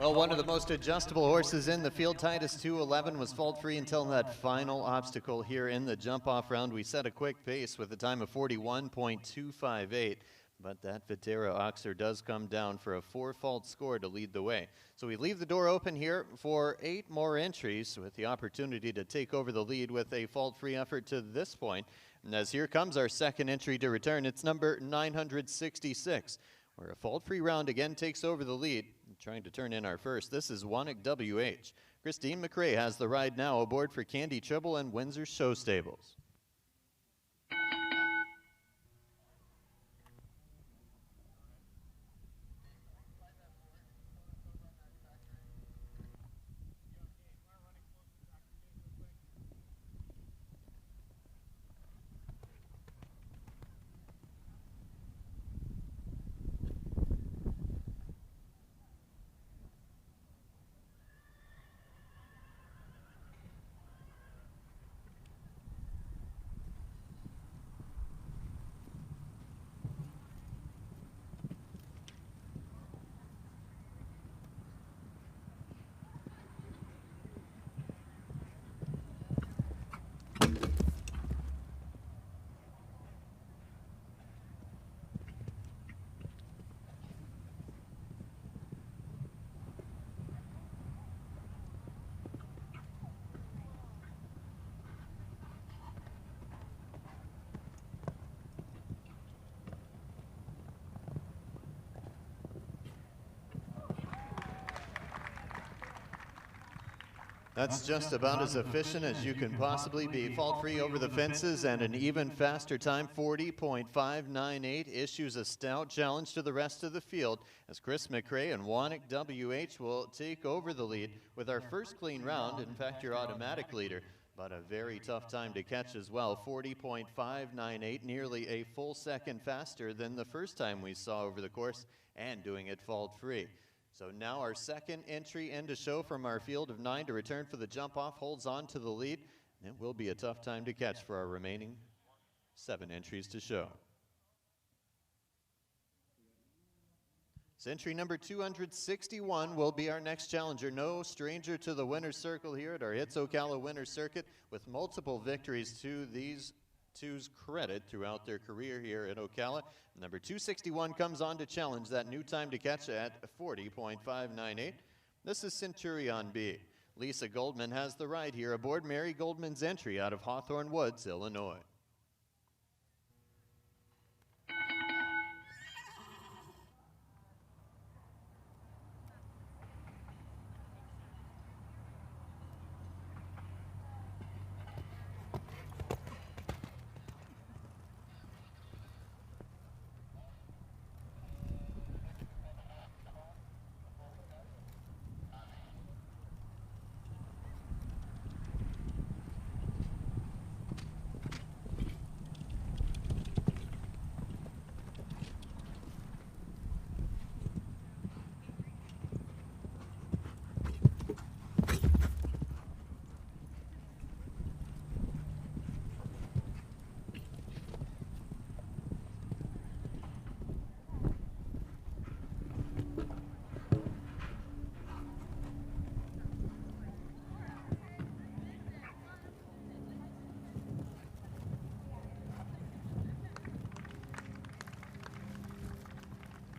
Well, one of the most adjustable horses in the field, Titus 211, was fault free until that final obstacle here in the jump-off round. We set a quick pace with a time of 41.258, but that Viterra Oxer does come down for a 4-fault score to lead the way. So we leave the door open here for 8 more entries with the opportunity to take over the lead with a fault-free effort to this point. And as here comes our second entry to return, it's number 966. Where a fault-free round again takes over the lead. Trying to turn in our first. This is Wannick WH. Christine McRae has the ride now aboard for Candy Tribble and Windsor Show Stables. That's just about as efficient as you can possibly be. Fault-free over the fences and an even faster time, 40.598, issues a stout challenge to the rest of the field as Chris McRae and Wannick WH will take over the lead with our first clean round. In fact, your automatic leader, but a very tough time to catch as well, 40.598, nearly a full second faster than the first time we saw over the course, and doing it fault-free. So now our second entry into show from our field of 9 to return for the jump-off holds on to the lead. It will be a tough time to catch for our remaining 7 entries to show. Entry number 261 will be our next challenger. No stranger to the winner's circle here at our Hits Ocala Winner's Circuit, with multiple victories to these two's credit throughout their career here at Ocala. Number 261 comes on to challenge that new time to catch at 40.598. This is Centurion B. Lisa Goldman has the ride here aboard Mary Goldman's entry out of Hawthorne Woods, Illinois.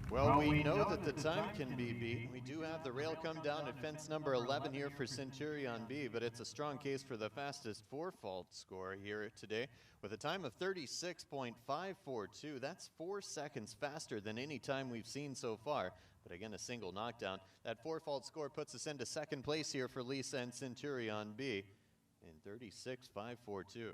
Well, we know that the time can be beat. We do have the rail come down at fence number 11 here for Centurion B, but it's a strong case for the fastest 4-fault score here today with a time of 36.542. That's 4 seconds faster than any time we've seen so far. But again, a single knockdown. That 4-fault score puts us into second place here for Lisa and Centurion B in 36.542.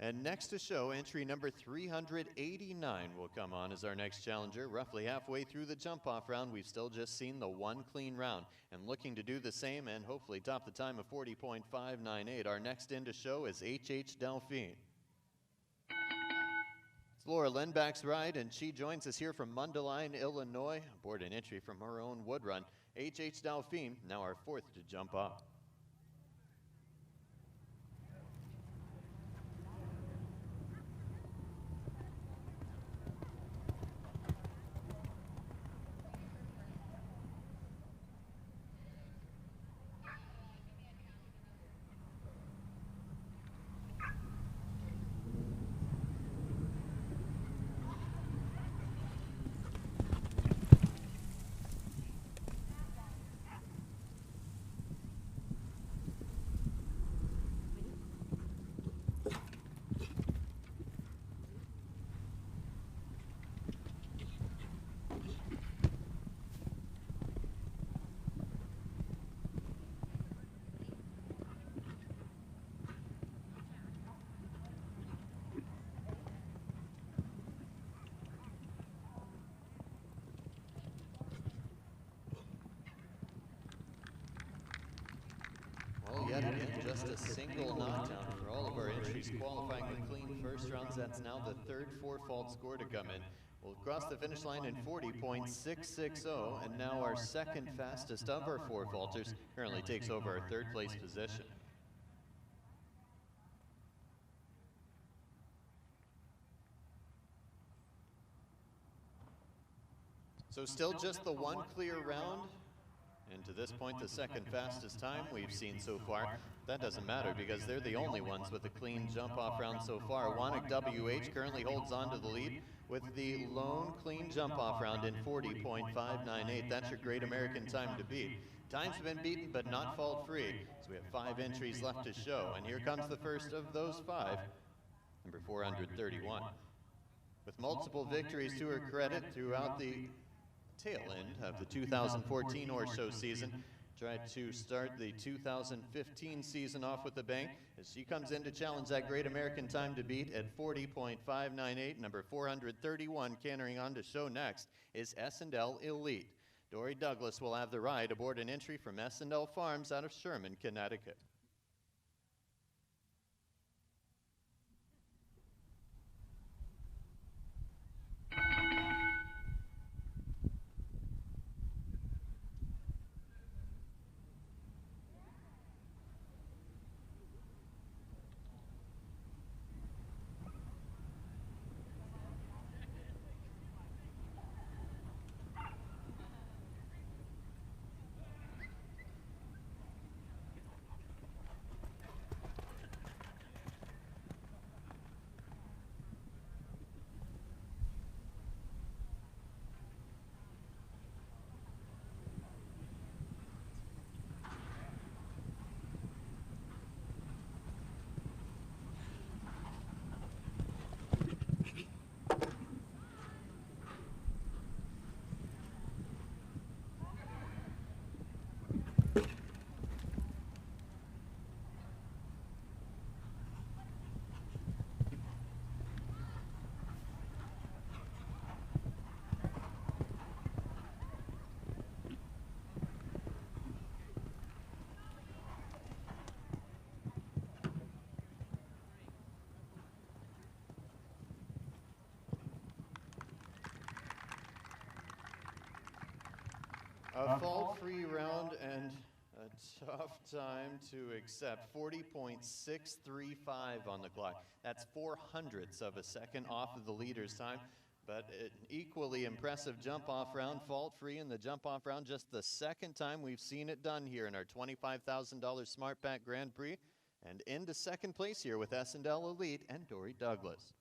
And next to show, entry number 389 will come on as our next challenger. Roughly halfway through the jump-off round, we've still just seen the 1 clean round. And looking to do the same and hopefully top the time of 40.598. Our next in to show is H.H. Delphine. It's Laura Lindback's ride, and she joins us here from Mundelein, Illinois, aboard an entry from her own wood run. H.H. Delphine, now our 4th to jump off. yet again, just a single knockdown for all of our entries qualifying with clean first rounds. That's now the third four-fault score to come in. We'll cross the finish line in 40.660, and now our second fastest of our four-faulters currently takes over our third place position. So still just the one clear round, and to this point the second fastest time we've seen so far. That doesn't matter because they're the only ones with a clean jump-off round so far. Wannick WH currently holds on to the lead with the lone clean jump-off round in 40.598. That's your great American time to beat. Times have been beaten but not fault-free, so we have 5 entries left to show. And here comes the first of those 5, number 431. With multiple victories to her credit throughout the tail end of the 2014 horse show season, tried to start the 2015 season off with a bang as she comes in to challenge that great American time to beat at 40.598. Number 431 cantering on to show next is S&L Elite. Dory Douglas will have the ride aboard an entry from S&L Farms out of Sherman, Connecticut. A fault-free round and a tough time to accept. 40.635 on the clock. That's 0.04 of a second off of the leader's time, but an equally impressive jump-off round, fault-free in the jump-off round. Just the second time we've seen it done here in our $25,000 SmartPak Grand Prix, and into second place here with S&L Elite and Dory Douglas.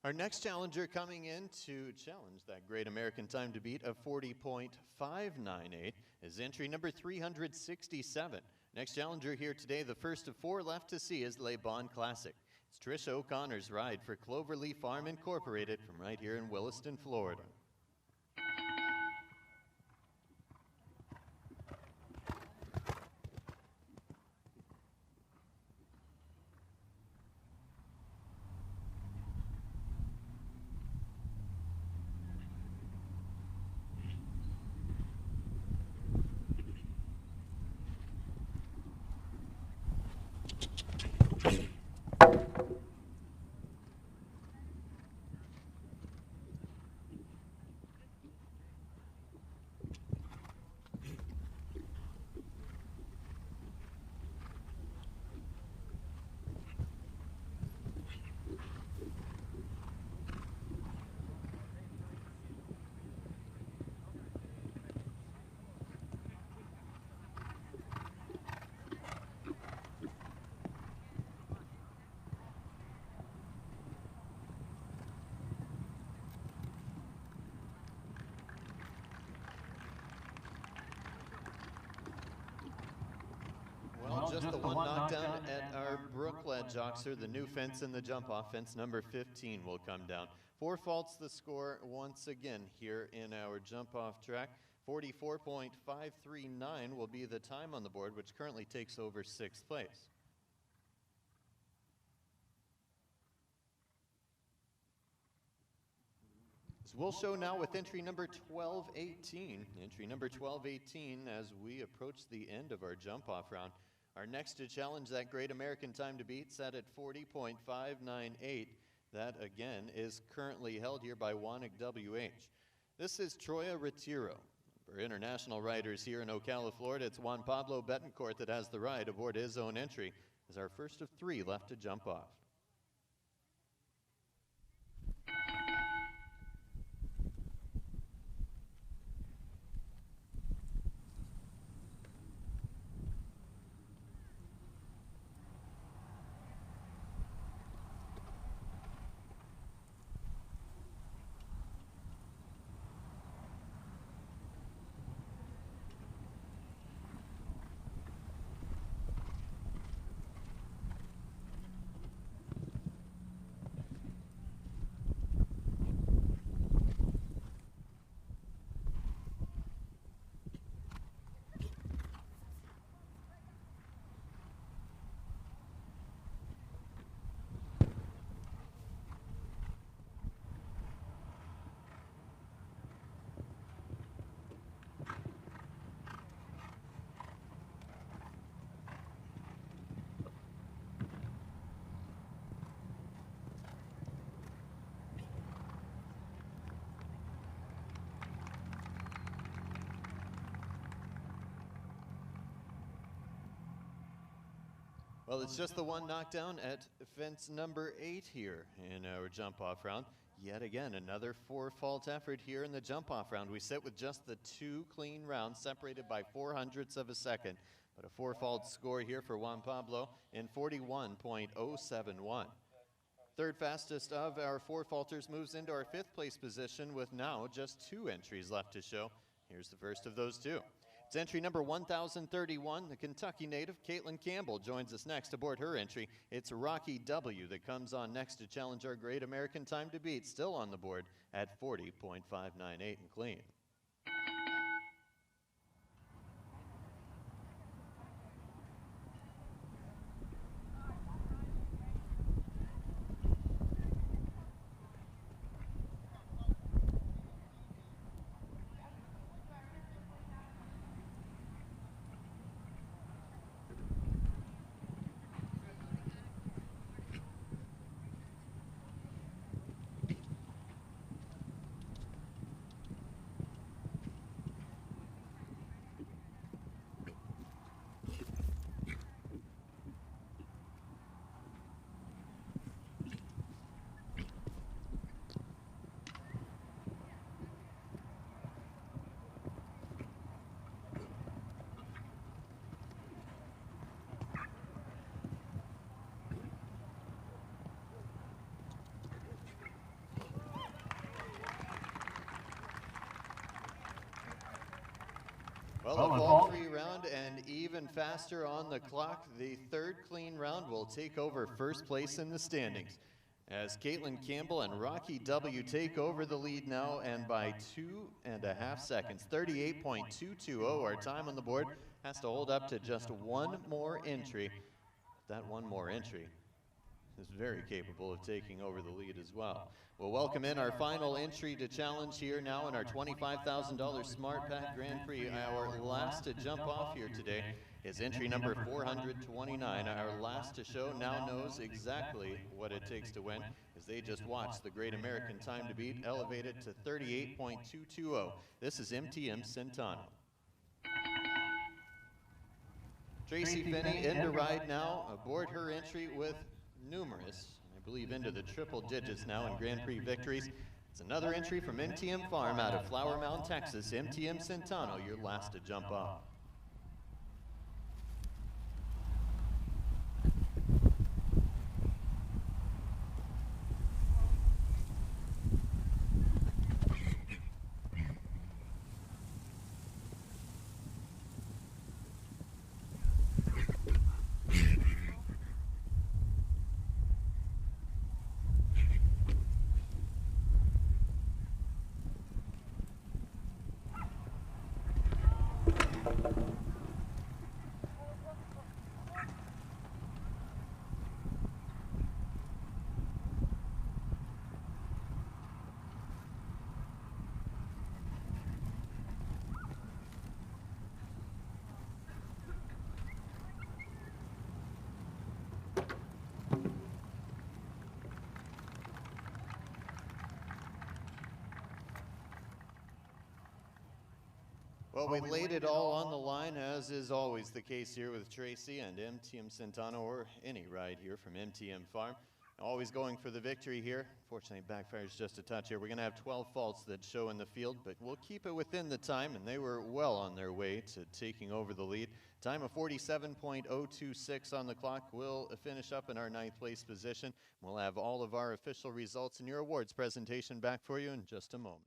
Our next challenger coming in to challenge that great American time to beat of 40.598 is entry number 367. Next challenger here today, the first of 4 left to see, is Le Bon Classic. It's Trish O'Connor's ride for Cloverleaf Farm Incorporated from right here in Williston, Florida. Just the one knockdown at our Brookledge Oxer. The new fence and the jump-off fence, number 15, will come down. 4 faults the score once again here in our jump-off track. 44.539 will be the time on the board, which currently takes over 6th place. So we'll show now with entry number 1218. Entry number 1218 as we approach the end of our jump-off round. Our next to challenge that great American time to beat set at 40.598. That, again, is currently held here by Wanik WH. This is Troya Retiro. For international riders here in Ocala, Florida, it's Juan Pablo Betancourt that has the ride aboard his own entry as our first of 3 left to jump off. Well, it's just the one knockdown at fence number 8 here in our jump-off round. Yet again, another 4-fault effort here in the jump-off round. We sit with just the 2 clean rounds separated by 0.04 of a second. But a 4-fault score here for Juan Pablo in 41.071. Third fastest of our 4-faulters moves into our 5th place position with now just 2 entries left to show. Here's the first of those 2. It's entry number 1031, the Kentucky native Caitlin Campbell joins us next aboard her entry. It's Rocky W that comes on next to challenge our great American time to beat, still on the board at 40.598 and clean. Well, a vault-free round and even faster on the clock. The 3rd clean round will take over first place in the standings as Caitlin Campbell and Rocky W take over the lead now, and by 2.5 seconds. 38.220, our time on the board has to hold up to just 1 more entry. That 1 more entry is very capable of taking over the lead as well. We'll welcome in our final entry to challenge here now in our $25,000 SmartPak Grand Prix. Our last to jump off here today is entry number 429. Our last to show now knows exactly what it takes to win, as they just watched the great American time to beat elevated to 38.220. This is MTM Centano. Tracy Finney into ride now aboard her entry with numerous, I believe into the triple digits now in Grand Prix victories. It's another entry from MTM Farm out of Flower Mound, Texas. MTM Centano, your last to jump off. Well, we laid it all on the line, as is always the case here with Tracy and MTM Centano, or any ride here from MTM Farm. Always going for the victory here. Fortunately, backfires just a touch here. We're going to have 12 faults that show in the field, but we'll keep it within the time, and they were well on their way to taking over the lead. Time of 47.026 on the clock. We'll finish up in our 9th place position. We'll have all of our official results and your awards presentation back for you in just a moment.